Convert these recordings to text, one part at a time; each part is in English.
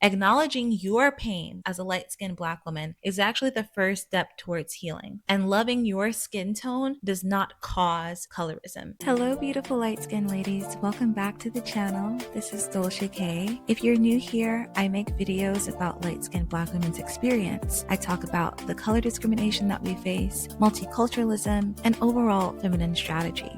Acknowledging your pain as a light-skinned Black woman is actually the first step towards healing. And loving your skin tone does not cause colorism. Hello, beautiful light-skinned ladies. Welcome back to the channel. This is DOLCE. If you're new here, I make videos about light-skinned Black women's experience. I talk about the color discrimination that we face, multiculturalism, and overall feminine strategy.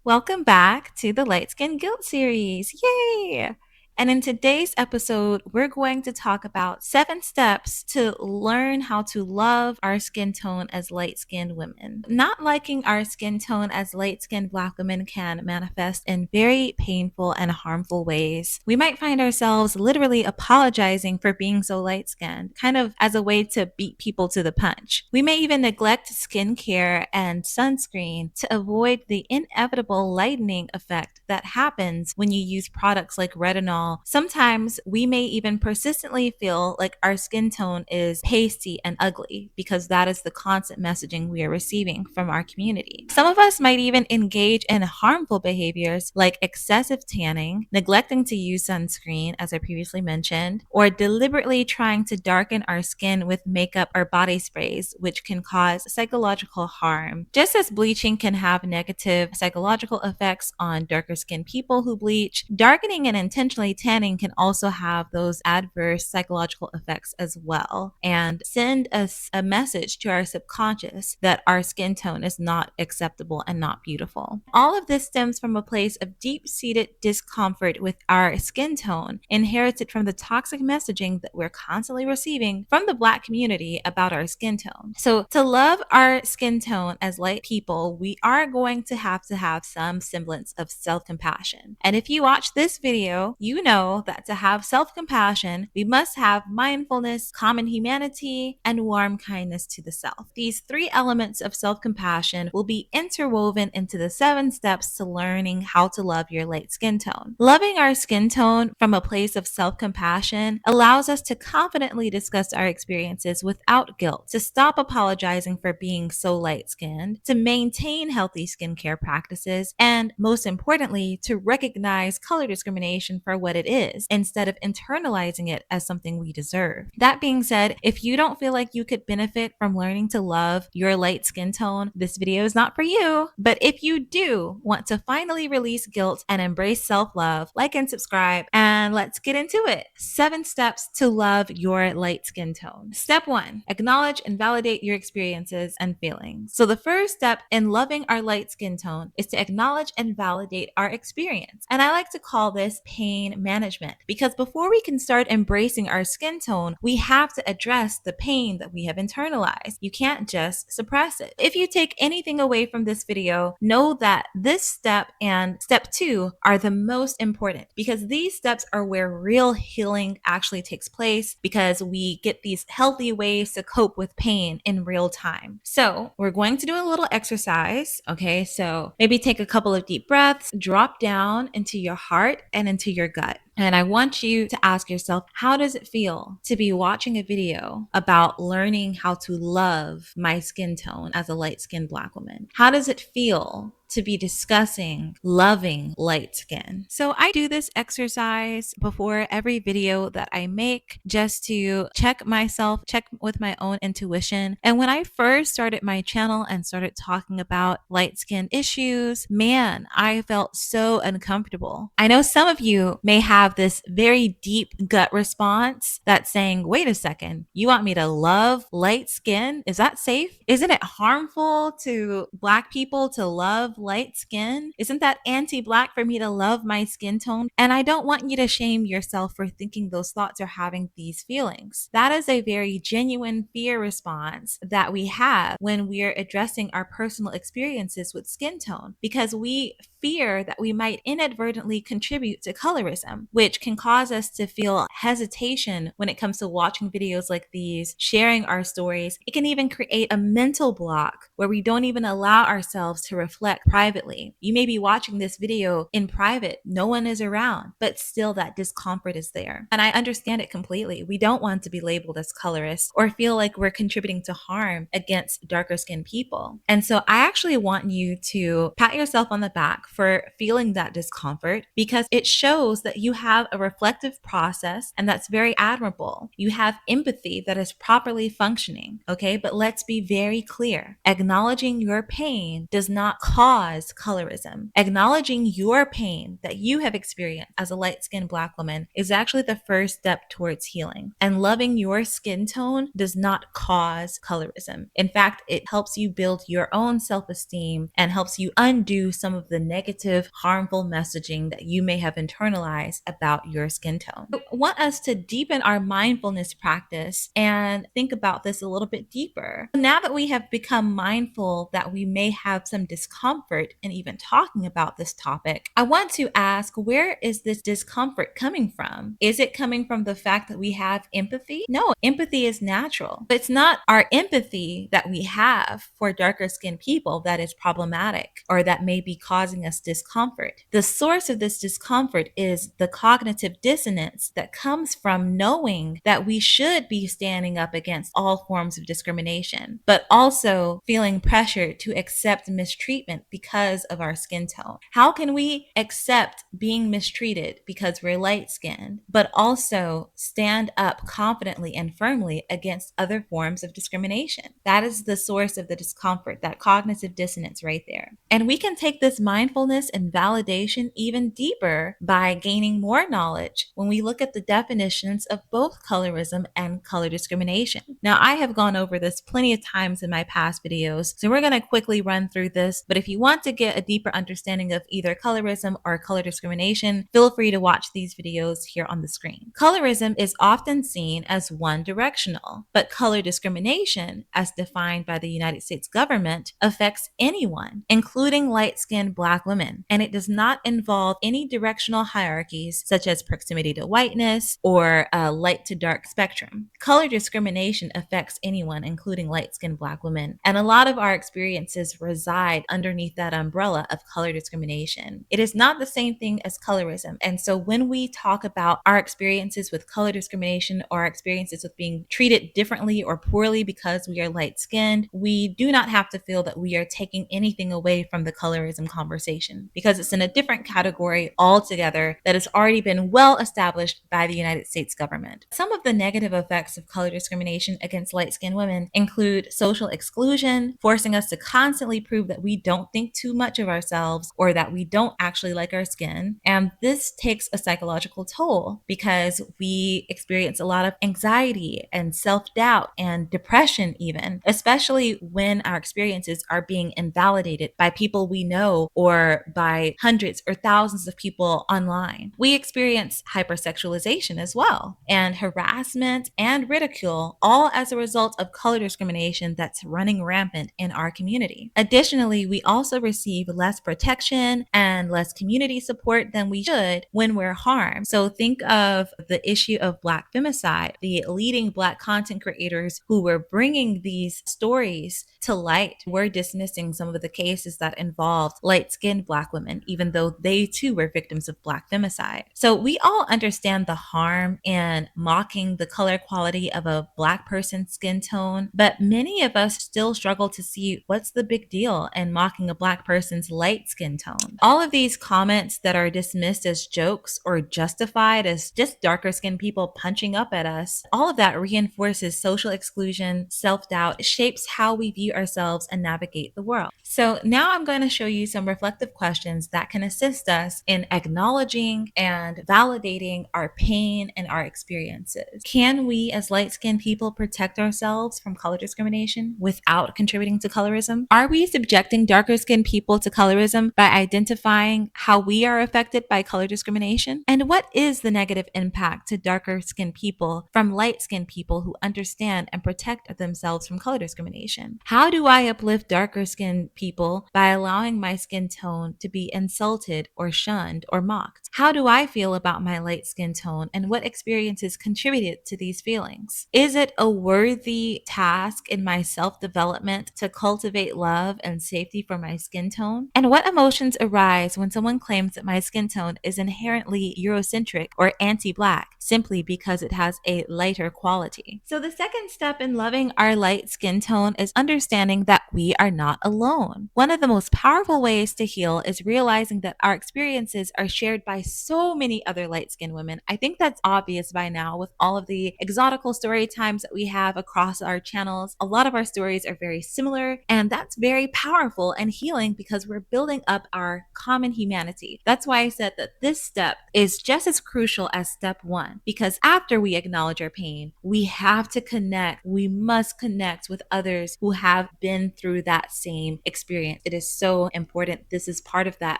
Welcome back to the Light Skin Guilt series. Yay! And in today's episode, we're going to talk about 7 steps to learn how to love our skin tone as light-skinned women. Not liking our skin tone as light-skinned Black women can manifest in very painful and harmful ways. We might find ourselves literally apologizing for being so light-skinned, kind of as a way to beat people to the punch. We may even neglect skincare and sunscreen to avoid the inevitable lightening effect that happens when you use products like retinol. Sometimes we may even persistently feel like our skin tone is pasty and ugly because that is the constant messaging we are receiving from our community. Some of us might even engage in harmful behaviors like excessive tanning, neglecting to use sunscreen, as I previously mentioned, or deliberately trying to darken our skin with makeup or body sprays, which can cause psychological harm. Just as bleaching can have negative psychological effects on darker skinned people who bleach, darkening and intentionally tanning can also have those adverse psychological effects as well and send us a message to our subconscious that our skin tone is not acceptable and not beautiful. All of this stems from a place of deep-seated discomfort with our skin tone, inherited from the toxic messaging that we're constantly receiving from the Black community about our skin tone. So to love our skin tone as light people, we are going to have some semblance of self-compassion. And if you watch this video, you know that to have self-compassion, we must have mindfulness, common humanity, and warm kindness to the self. These 3 elements of self-compassion will be interwoven into the 7 steps to learning how to love your light skin tone. Loving our skin tone from a place of self-compassion allows us to confidently discuss our experiences without guilt, to stop apologizing for being so light-skinned, to maintain healthy skincare practices, and most importantly, to recognize color discrimination for what it is instead of internalizing it as something we deserve. That being said, if you don't feel like you could benefit from learning to love your light skin tone, this video is not for you. But if you do want to finally release guilt and embrace self-love, like and subscribe, and let's get into it. 7 steps to love your light skin tone. Step 1, acknowledge and validate your experiences and feelings. So the first step in loving our light skin tone is to acknowledge and validate our experience. And I like to call this pain management, because before we can start embracing our skin tone, we have to address the pain that we have internalized. You can't just suppress it. If you take anything away from this video, know that this step and step 2 are the most important, because these steps are where real healing actually takes place, because we get these healthy ways to cope with pain in real time. So we're going to do a little exercise. Okay, so maybe take a couple of deep breaths, drop down into your heart and into your gut. And I want you to ask yourself, how does it feel to be watching a video about learning how to love my skin tone as a light-skinned Black woman? How does it feel to be discussing loving light skin? So I do this exercise before every video that I make just to check myself, check with my own intuition. And when I first started my channel and started talking about light skin issues, man, I felt so uncomfortable. I know some of you may have this very deep gut response that's saying, wait a second, you want me to love light skin? Is that safe? Isn't it harmful to Black people to love light skin? Isn't that anti-Black for me to love my skin tone? And I don't want you to shame yourself for thinking those thoughts or having these feelings. That is a very genuine fear response that we have when we're addressing our personal experiences with skin tone, because we fear that we might inadvertently contribute to colorism, which can cause us to feel hesitation when it comes to watching videos like these, sharing our stories. It can even create a mental block where we don't even allow ourselves to reflect privately. You may be watching this video in private, no one is around, but still that discomfort is there. And I understand it completely. We don't want to be labeled as colorists or feel like we're contributing to harm against darker skinned people. And so I actually want you to pat yourself on the back for feeling that discomfort because it shows that you have a reflective process, and that's very admirable. You have empathy that is properly functioning, okay? But let's be very clear. Acknowledging your pain does not cause colorism. Acknowledging your pain that you have experienced as a light-skinned Black woman is actually the first step towards healing. And loving your skin tone does not cause colorism. In fact, it helps you build your own self-esteem and helps you undo some of the negative, harmful messaging that you may have internalized about your skin tone. I want us to deepen our mindfulness practice and think about this a little bit deeper. Now that we have become mindful that we may have some discomfort in even talking about this topic, I want to ask, where is this discomfort coming from? Is it coming from the fact that we have empathy? No, empathy is natural. But it's not our empathy that we have for darker skinned people that is problematic or that may be causing us discomfort. The source of this discomfort is the cognitive dissonance that comes from knowing that we should be standing up against all forms of discrimination, but also feeling pressure to accept mistreatment because of our skin tone. How can we accept being mistreated because we're light skinned, but also stand up confidently and firmly against other forms of discrimination? That is the source of the discomfort, that cognitive dissonance right there. And we can take this mindfulness and validation even deeper by gaining more knowledge when we look at the definitions of both colorism and color discrimination. Now, I have gone over this plenty of times in my past videos, so we're going to quickly run through this. But if you want to get a deeper understanding of either colorism or color discrimination, feel free to watch these videos here on the screen. Colorism is often seen as one directional, but color discrimination, as defined by the United States government, affects anyone, including light-skinned Black women, and it does not involve any directional hierarchies such as proximity to whiteness or a light to dark spectrum. Color discrimination affects anyone, including light-skinned Black women, and a lot of our experiences reside underneath that umbrella of color discrimination. It is not the same thing as colorism, and so when we talk about our experiences with color discrimination or our experiences with being treated differently or poorly because we are light-skinned, we do not have to feel that we are taking anything away from the colorism conversation, because it's in a different category altogether that has already been well established by the United States government. Some of the negative effects of color discrimination against light-skinned women include social exclusion, forcing us to constantly prove that we don't think too much of ourselves or that we don't actually like our skin. And this takes a psychological toll because we experience a lot of anxiety and self-doubt and depression even, especially when our experiences are being invalidated by people we know or by hundreds or thousands of people online. We experience hypersexualization as well, and harassment and ridicule, all as a result of color discrimination that's running rampant in our community. Additionally, we also receive less protection and less community support than we should when we're harmed. So think of the issue of Black femicide, the leading Black content creators who were bringing these stories to light were dismissing some of the cases that involved light-skinned Black women, even though they too were victims of Black femicide. So we all understand the harm in mocking the color quality of a Black person's skin tone, but many of us still struggle to see what's the big deal in mocking a Black person's light skin tone. All of these comments that are dismissed as jokes or justified as just darker skinned people punching up at us, all of that reinforces social exclusion, self-doubt, shapes how we view ourselves and navigate the world. So now I'm going to show you some reflective questions that can assist us in acknowledging and validating our pain and our experiences. Can we as light-skinned people protect ourselves from color discrimination without contributing to colorism? Are we subjecting darker skinned people to colorism by identifying how we are affected by color discrimination? And what is the negative impact to darker skinned people from light skinned people who understand and protect themselves from color discrimination? How do I uplift darker skinned people by allowing my skin tone to be insulted or shunned or mocked? How do I feel about my light skin tone, and what experiences contributed to these feelings? Is it a worthy task in my self-development to cultivate love and safety for myself my skin tone? And what emotions arise when someone claims that my skin tone is inherently Eurocentric or anti-black simply because it has a lighter quality? So the second step in loving our light skin tone is understanding that we are not alone. One of the most powerful ways to heal is realizing that our experiences are shared by so many other light skinned women. I think that's obvious by now with all of the exotical story times that we have across our channels. A lot of our stories are very similar, and that's very powerful and healing because we're building up our common humanity. That's why I said that this step is just as crucial as step one, because after we acknowledge our pain, we have to connect. We must connect with others who have been through that same experience. It is so important. This is part of that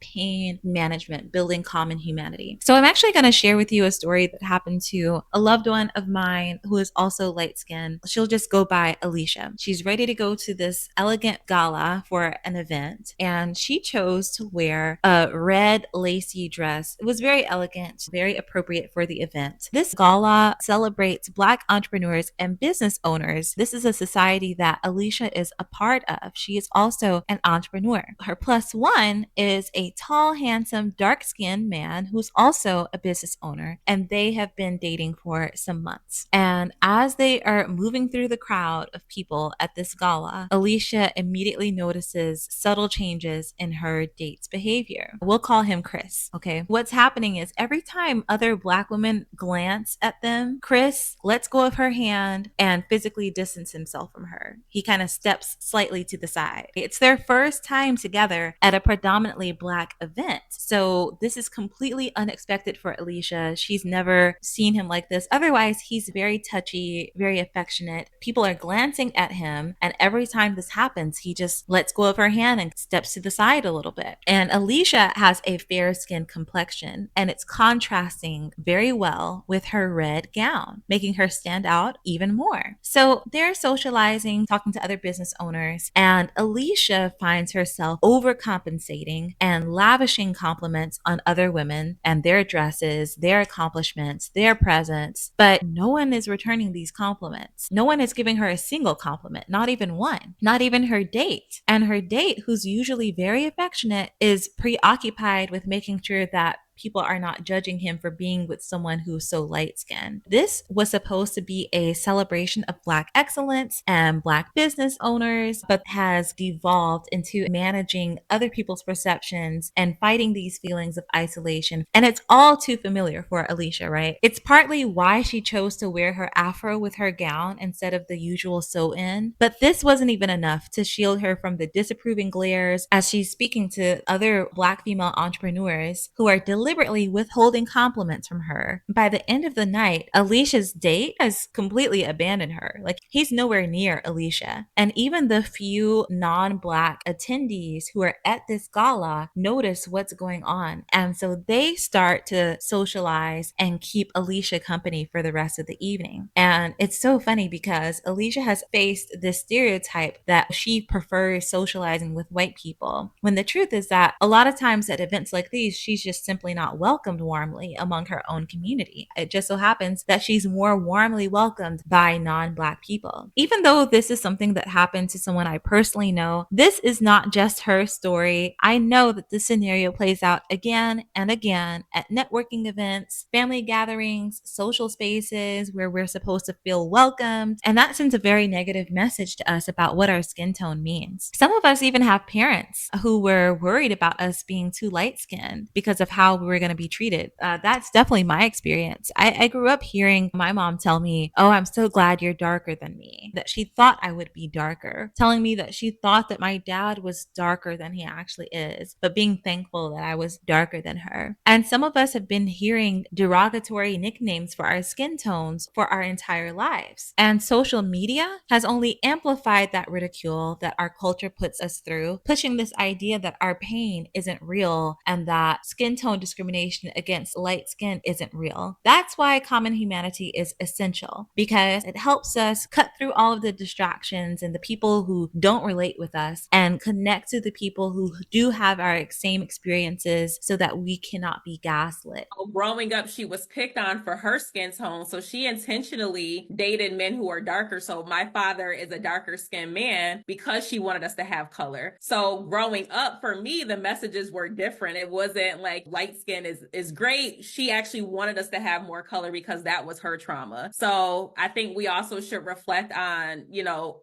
pain management, building common humanity. So I'm actually going to share with you a story that happened to a loved one of mine who is also light skinned. She'll just go by Alicia. She's ready to go to this elegant gala for an event, and she chose to wear a red lacy dress. It was very elegant, very appropriate for the event. This gala celebrates Black entrepreneurs and business owners. This is a society that Alicia is a part of. She is also an entrepreneur. Her plus one is a tall, handsome, dark-skinned man who's also a business owner, and they have been dating for some months. And as they are moving through the crowd of people at this gala, Alicia immediately notices subtle changes in her date's behavior. We'll call him Chris, okay? What's happening is every time other Black women glance at them, Chris lets go of her hand and physically distance himself from her. He kind of steps slightly to the side. It's their first time together at a predominantly Black event. So this is completely unexpected for Alicia. She's never seen him like this. Otherwise, he's very touchy, very affectionate. People are glancing at him, and every time this happens, he just lets go of her hand and steps to the side a little bit. And Alicia has a fair skin complexion, and it's contrasting very well with her red gown, making her stand out even more. So they're socializing, talking to other business owners, and Alicia finds herself overcompensating and lavishing compliments on other women and their dresses, their accomplishments, their presence, but no one is returning these compliments. No one is giving her a single compliment, not even one, not even her date. And her date, who's usually very affectionate, is preoccupied with making sure that people are not judging him for being with someone who's so light skinned. This was supposed to be a celebration of Black excellence and Black business owners, but has devolved into managing other people's perceptions and fighting these feelings of isolation. And it's all too familiar for Alicia, right? It's partly why she chose to wear her afro with her gown instead of the usual sew-in. But this wasn't even enough to shield her from the disapproving glares as she's speaking to other Black female entrepreneurs who are deliberately withholding compliments from her. By the end of the night, Alicia's date has completely abandoned her. Like, he's nowhere near Alicia. And even the few non-Black attendees who are at this gala notice what's going on. And so they start to socialize and keep Alicia company for the rest of the evening. And it's so funny because Alicia has faced this stereotype that she prefers socializing with white people, when the truth is that a lot of times at events like these, she's just simply not welcomed warmly among her own community. It just so happens that she's more warmly welcomed by non-Black people. Even though this is something that happened to someone I personally know, this is not just her story. I know that this scenario plays out again and again at networking events, family gatherings, social spaces where we're supposed to feel welcomed, and that sends a very negative message to us about what our skin tone means. Some of us even have parents who were worried about us being too light-skinned because of how we were going to be treated. That's definitely my experience. I grew up hearing my mom tell me, "Oh, I'm so glad you're darker than me," that she thought I would be darker, telling me that she thought that my dad was darker than he actually is, but being thankful that I was darker than her. And some of us have been hearing derogatory nicknames for our skin tones for our entire lives. And social media has only amplified that ridicule that our culture puts us through, pushing this idea that our pain isn't real and that skin tone discrimination against light skin isn't real. That's why common humanity is essential, because it helps us cut through all of the distractions and the people who don't relate with us and connect to the people who do have our same experiences so that we cannot be gaslit. Growing up, she was picked on for her skin tone, so she intentionally dated men who are darker. So my father is a darker skinned man because she wanted us to have color. So growing up, for me, the messages were different. It wasn't like light skin is great. She actually wanted us to have more color because that was her trauma. So I think we also should reflect on,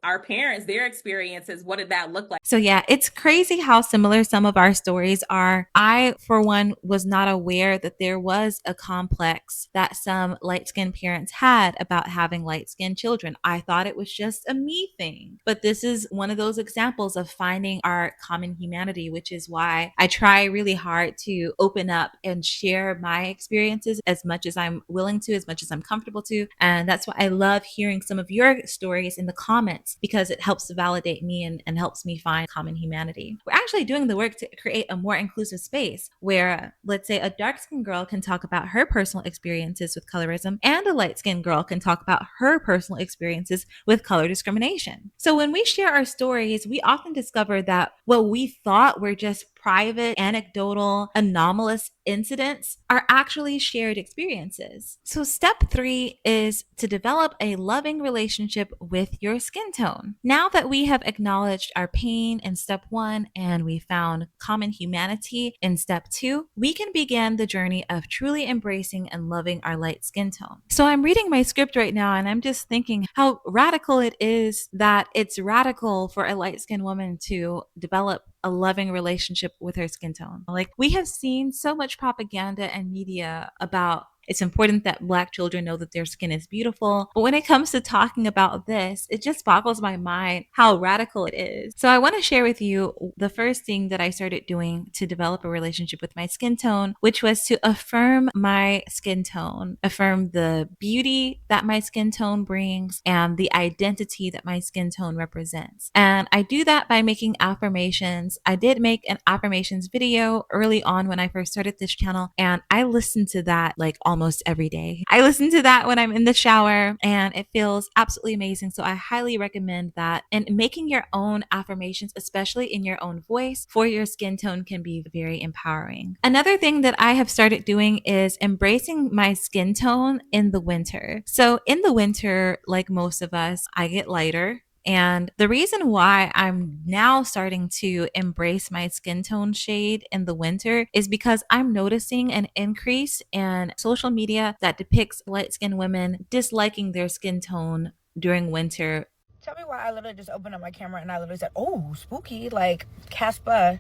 our parents, their experiences. What did that look like? So yeah, it's crazy how similar some of our stories are. I, for one, was not aware that there was a complex that some light-skinned parents had about having light-skinned children. I thought it was just a me thing. But this is one of those examples of finding our common humanity, which is why I try really hard to open up and share my experiences as much as I'm willing to, as much as I'm comfortable to. And that's why I love hearing some of your stories in the comments, because it helps to validate me and helps me find common humanity. We're actually doing the work to create a more inclusive space where, let's say, a dark-skinned girl can talk about her personal experiences with colorism, and a light-skinned girl can talk about her personal experiences with color discrimination. So when we share our stories, we often discover that what we thought were just private, anecdotal, anomalous incidents are actually shared experiences. So step 3 is to develop a loving relationship with your skin tone. Now that we have acknowledged our pain in step 1 and we found common humanity in step 2, we can begin the journey of truly embracing and loving our light skin tone. So I'm reading my script right now and I'm just thinking how radical it is that it's radical for a light skinned woman to develop a loving relationship with her skin tone. Like, we have seen so much propaganda and media about it's important that Black children know that their skin is beautiful. But when it comes to talking about this, it just boggles my mind how radical it is. So I want to share with you the first thing that I started doing to develop a relationship with my skin tone, which was to affirm my skin tone, affirm the beauty that my skin tone brings and the identity that my skin tone represents. And I do that by making affirmations. I did make an affirmations video early on when I first started this channel, and I listened to that like almost every day. I listen to that when I'm in the shower and it feels absolutely amazing. So I highly recommend that. And making your own affirmations, especially in your own voice for your skin tone, can be very empowering. Another thing that I have started doing is embracing my skin tone in the winter. So in the winter, like most of us, I get lighter. And the reason why I'm now starting to embrace my skin tone shade in the winter is because I'm noticing an increase in social media that depicts light skinned women disliking their skin tone during winter. Tell me why I literally just opened up my camera and I literally said, "Oh, spooky," like Casper's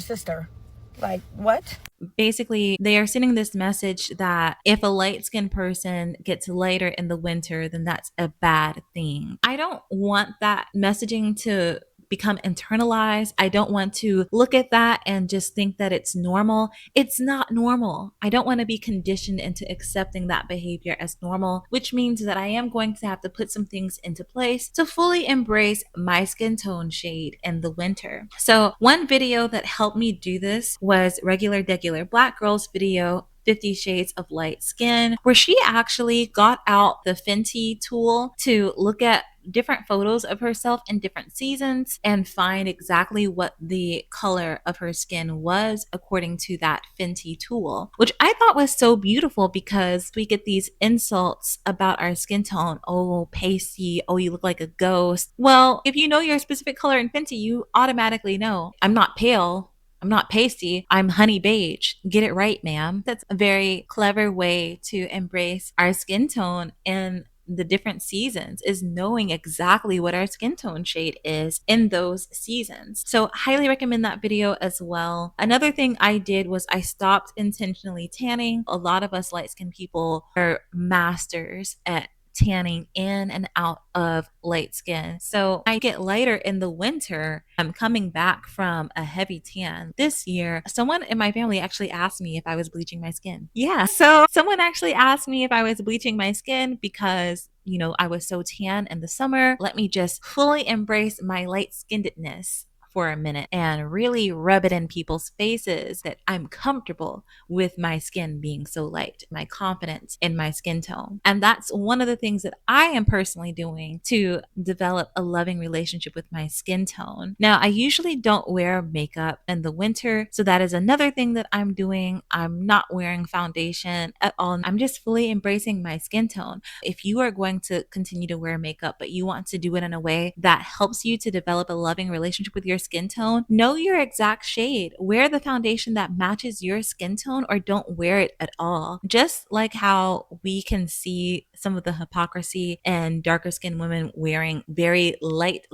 sister. Like, what? Basically, they are sending this message that if a light skinned person gets lighter in the winter, then that's a bad thing. I don't want that messaging to become internalized. I don't want to look at that and just think that it's normal. It's not normal. I don't want to be conditioned into accepting that behavior as normal, which means that I am going to have to put some things into place to fully embrace my skin tone shade in the winter. So one video that helped me do this was Regular Degular Black Girl's video, 50 Shades of Light Skin, where she actually got out the Fenty tool to look at different photos of herself in different seasons and find exactly what the color of her skin was according to that Fenty tool, which I thought was so beautiful because we get these insults about our skin tone. Oh, pasty. Oh, you look like a ghost. Well, if you know your specific color in Fenty, you automatically know I'm not pale. I'm not pasty. I'm honey beige. Get it right, ma'am. That's a very clever way to embrace our skin tone in the different seasons, is knowing exactly what our skin tone shade is in those seasons. So highly recommend that video as well. Another thing I did was I stopped intentionally tanning. A lot of us light skinned people are masters at tanning in and out of light skin. So I get lighter in the winter. I'm coming back from a heavy tan. This year, someone in my family actually asked me if I was bleaching my skin. Yeah. So someone actually asked me if I was bleaching my skin because I was so tan in the summer. Let me just fully embrace my light skinnedness for a minute and really rub it in people's faces that I'm comfortable with my skin being so light, my confidence in my skin tone. And that's one of the things that I am personally doing to develop a loving relationship with my skin tone. Now, I usually don't wear makeup in the winter, so that is another thing that I'm doing. I'm not wearing foundation at all. I'm just fully embracing my skin tone. If you are going to continue to wear makeup, but you want to do it in a way that helps you to develop a loving relationship with your skin tone, know your exact shade. Wear the foundation that matches your skin tone, or don't wear it at all. Just like how we can see some of the hypocrisy in darker skinned women wearing very light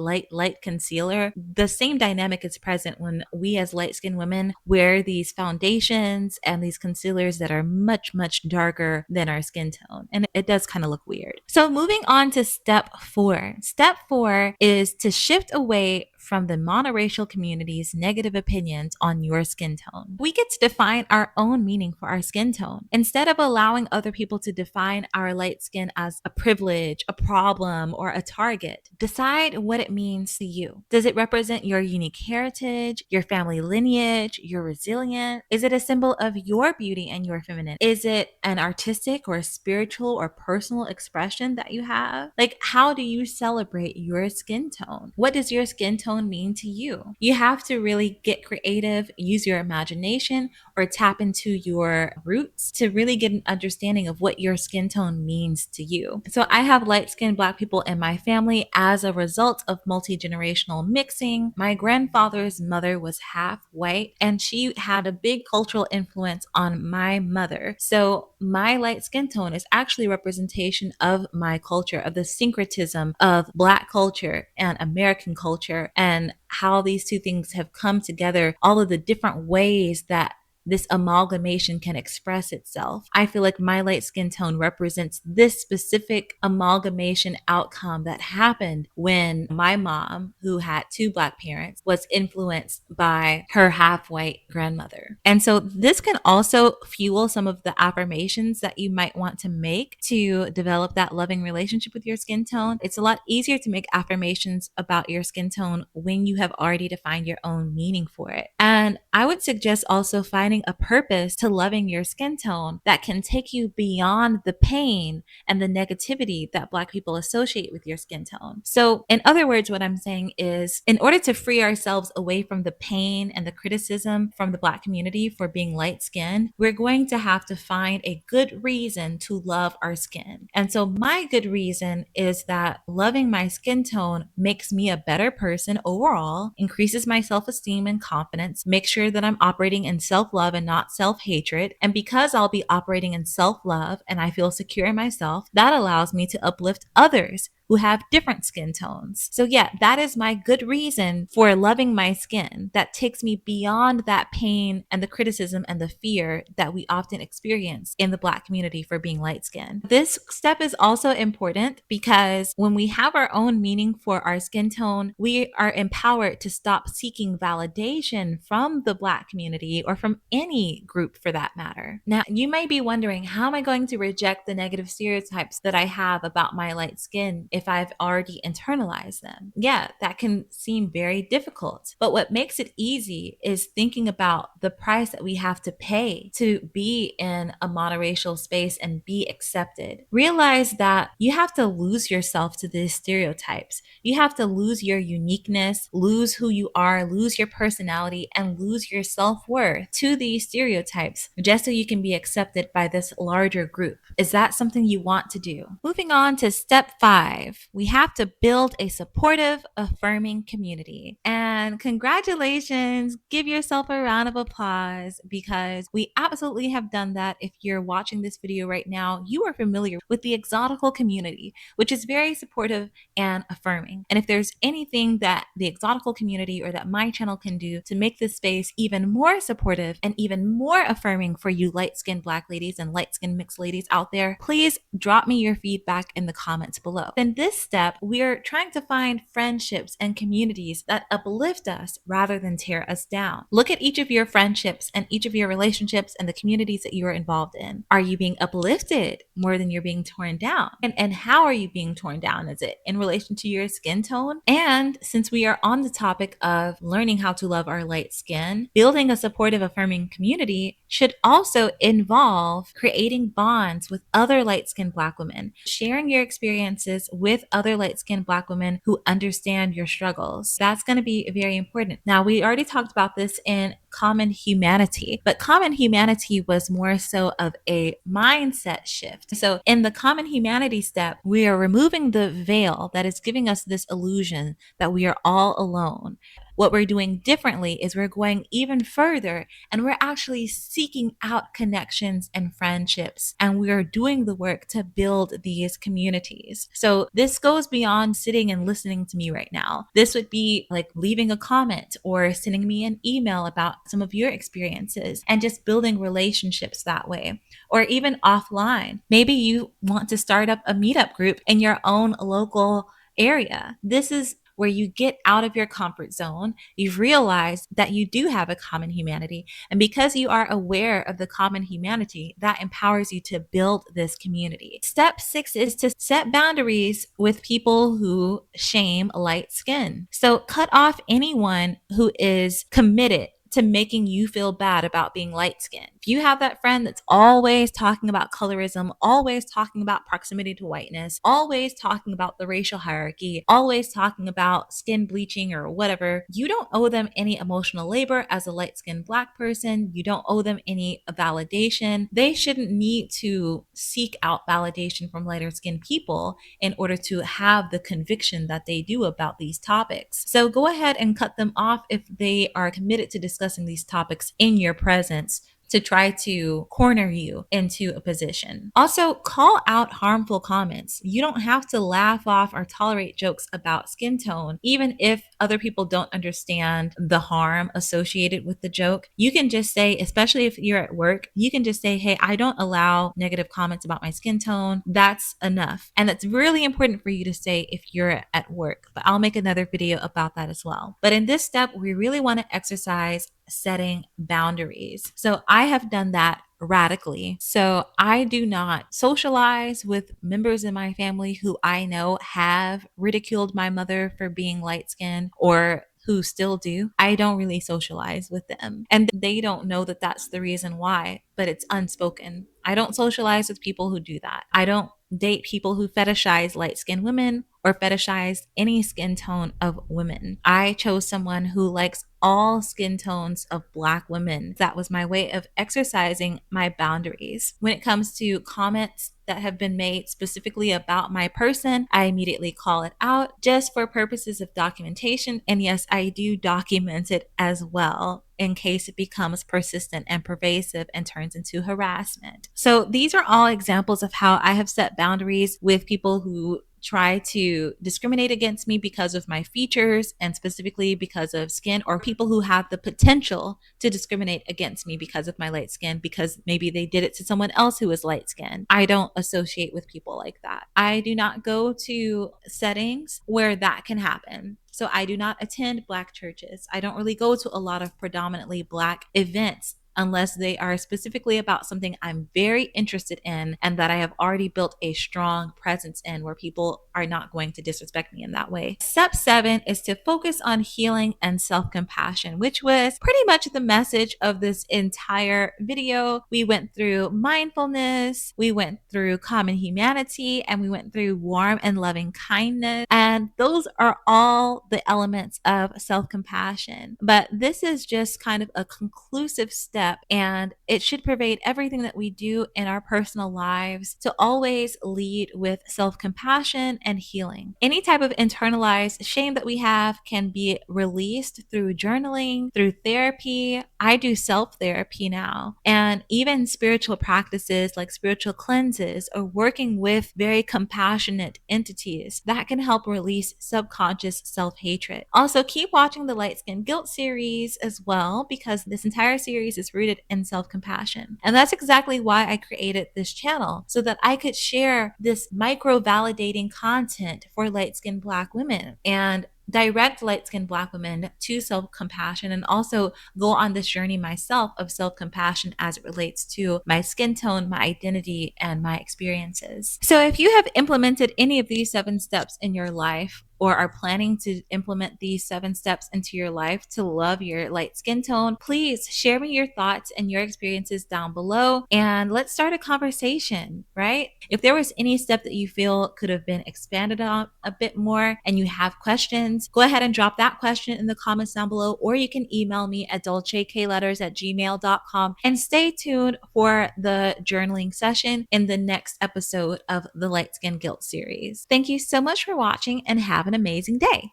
concealer, the same dynamic is present when we as light skinned women wear these foundations and these concealers that are much darker than our skin tone. And it does kind of look weird. So moving on to step 4. Step 4 is to shift away from the monoracial community's negative opinions on your skin tone. We get to define our own meaning for our skin tone. Instead of allowing other people to define our light skin as a privilege, a problem, or a target, decide what it means to you. Does it represent your unique heritage, your family lineage, your resilience? Is it a symbol of your beauty and your feminine? Is it an artistic or spiritual or personal expression that you have? Like, how do you celebrate your skin tone? What does your skin tone mean to you? You have to really get creative, use your imagination, or tap into your roots to really get an understanding of what your skin tone means to you. So I have light-skinned Black people in my family as a result of multi-generational mixing. My grandfather's mother was half white, and she had a big cultural influence on my mother. So my light skin tone is actually a representation of my culture, of the syncretism of Black culture and American culture, and how these two things have come together, all of the different ways that this amalgamation can express itself. I feel like my light skin tone represents this specific amalgamation outcome that happened when my mom, who had 2 Black parents, was influenced by her half-white grandmother. And so this can also fuel some of the affirmations that you might want to make to develop that loving relationship with your skin tone. It's a lot easier to make affirmations about your skin tone when you have already defined your own meaning for it. And I would suggest also finding a purpose to loving your skin tone that can take you beyond the pain and the negativity that Black people associate with your skin tone. So in other words, what I'm saying is, in order to free ourselves away from the pain and the criticism from the Black community for being light skinned, we're going to have to find a good reason to love our skin. And so my good reason is that loving my skin tone makes me a better person overall, increases my self-esteem and confidence, makes sure that I'm operating in self-love and not self-hatred. And because I'll be operating in self-love and I feel secure in myself, that allows me to uplift others who have different skin tones. So yeah, that is my good reason for loving my skin that takes me beyond that pain and the criticism and the fear that we often experience in the Black community for being light skinned. This step is also important because when we have our own meaning for our skin tone, we are empowered to stop seeking validation from the Black community or from any group for that matter. Now, you may be wondering, how am I going to reject the negative stereotypes that I have about my light skin if I've already internalized them? Yeah, that can seem very difficult. But what makes it easy is thinking about the price that we have to pay to be in a monoracial space and be accepted. Realize that you have to lose yourself to these stereotypes. You have to lose your uniqueness, lose who you are, lose your personality, and lose your self-worth to these stereotypes just so you can be accepted by this larger group. Is that something you want to do? Moving on to step 5. We have to build a supportive, affirming community. And congratulations, give yourself a round of applause because we absolutely have done that. If you're watching this video right now, you are familiar with the Exotical community, which is very supportive and affirming. And if there's anything that the Exotical community or that my channel can do to make this space even more supportive and even more affirming for you light-skinned Black ladies and light-skinned mixed ladies out there, please drop me your feedback in the comments below. Then in this step, we are trying to find friendships and communities that uplift us rather than tear us down. Look at each of your friendships and each of your relationships and the communities that you are involved in. Are you being uplifted more than you're being torn down? And how are you being torn down? Is it in relation to your skin tone? And since we are on the topic of learning how to love our light skin, building a supportive, affirming community should also involve creating bonds with other light-skinned Black women, sharing your experiences with other light-skinned Black women who understand your struggles. That's going to be very important. Now, we already talked about this in Common Humanity, but Common Humanity was more so of a mindset shift. So in the Common Humanity step, we are removing the veil that is giving us this illusion that we are all alone. What we're doing differently is we're going even further and we're actually seeking out connections and friendships, and we are doing the work to build these communities. So this goes beyond sitting and listening to me right now. This would be like leaving a comment or sending me an email about some of your experiences and just building relationships that way. Or even offline. Maybe you want to start up a meetup group in your own local area. This is where you get out of your comfort zone. You've realized that you do have a common humanity. And because you are aware of the common humanity, that empowers you to build this community. Step 6 is to set boundaries with people who shame light skin. So cut off anyone who is committed to making you feel bad about being light skinned. If you have that friend that's always talking about colorism, always talking about proximity to whiteness, always talking about the racial hierarchy, always talking about skin bleaching or whatever, you don't owe them any emotional labor as a light skinned Black person. You don't owe them any validation. They shouldn't need to seek out validation from lighter skinned people in order to have the conviction that they do about these topics. So go ahead and cut them off if they are committed to discussing these topics in your presence to try to corner you into a position. Also, call out harmful comments. You don't have to laugh off or tolerate jokes about skin tone, even if other people don't understand the harm associated with the joke. You can just say, especially if you're at work, you can just say, hey, I don't allow negative comments about my skin tone. That's enough. And that's really important for you to say if you're at work, but I'll make another video about that as well. But in this step, we really want to exercise setting boundaries. So I have done that radically. So I do not socialize with members in my family who I know have ridiculed my mother for being light skinned or who still do. I don't really socialize with them. And they don't know that that's the reason why, but it's unspoken. I don't socialize with people who do that. I don't date people who fetishize light-skinned women or fetishize any skin tone of women. I chose someone who likes all skin tones of Black women. That was my way of exercising my boundaries. When it comes to comments that have been made specifically about my person, I immediately call it out just for purposes of documentation. And yes, I do document it as well in case it becomes persistent and pervasive and turns into harassment. So these are all examples of how I have set boundaries with people who try to discriminate against me because of my features and specifically because of skin, or people who have the potential to discriminate against me because of my light skin, because maybe they did it to someone else who is light skinned. I don't associate with people like that. I do not go to settings where that can happen. So I do not attend Black churches. I don't really go to a lot of predominantly Black events unless they are specifically about something I'm very interested in and that I have already built a strong presence in, where people are not going to disrespect me in that way. Step 7 is to focus on healing and self-compassion, which was pretty much the message of this entire video. We went through mindfulness, we went through common humanity, and we went through warm and loving kindness. And those are all the elements of self-compassion. But this is just kind of a conclusive step, and it should pervade everything that we do in our personal lives to always lead with self-compassion and healing. Any type of internalized shame that we have can be released through journaling, through therapy. I do self-therapy now, and even spiritual practices like spiritual cleanses or working with very compassionate entities that can help release subconscious self-hatred. Also, keep watching the Light Skin Guilt series as well, because this entire series is is rooted in self-compassion. And that's exactly why I created this channel, so that I could share this micro-validating content for light-skinned Black women and direct light-skinned Black women to self-compassion, and also go on this journey myself of self-compassion as it relates to my skin tone, my identity, and my experiences. So if you have implemented any of these 7 steps in your life, or are planning to implement these 7 steps into your life to love your light skin tone, please share me your thoughts and your experiences down below, and let's start a conversation, right? If there was any step that you feel could have been expanded on a bit more and you have questions, go ahead and drop that question in the comments down below, or you can email me at dolcekletters@gmail.com, and stay tuned for the journaling session in the next episode of the Light Skin Guilt series. Thank you so much for watching, and have an amazing day.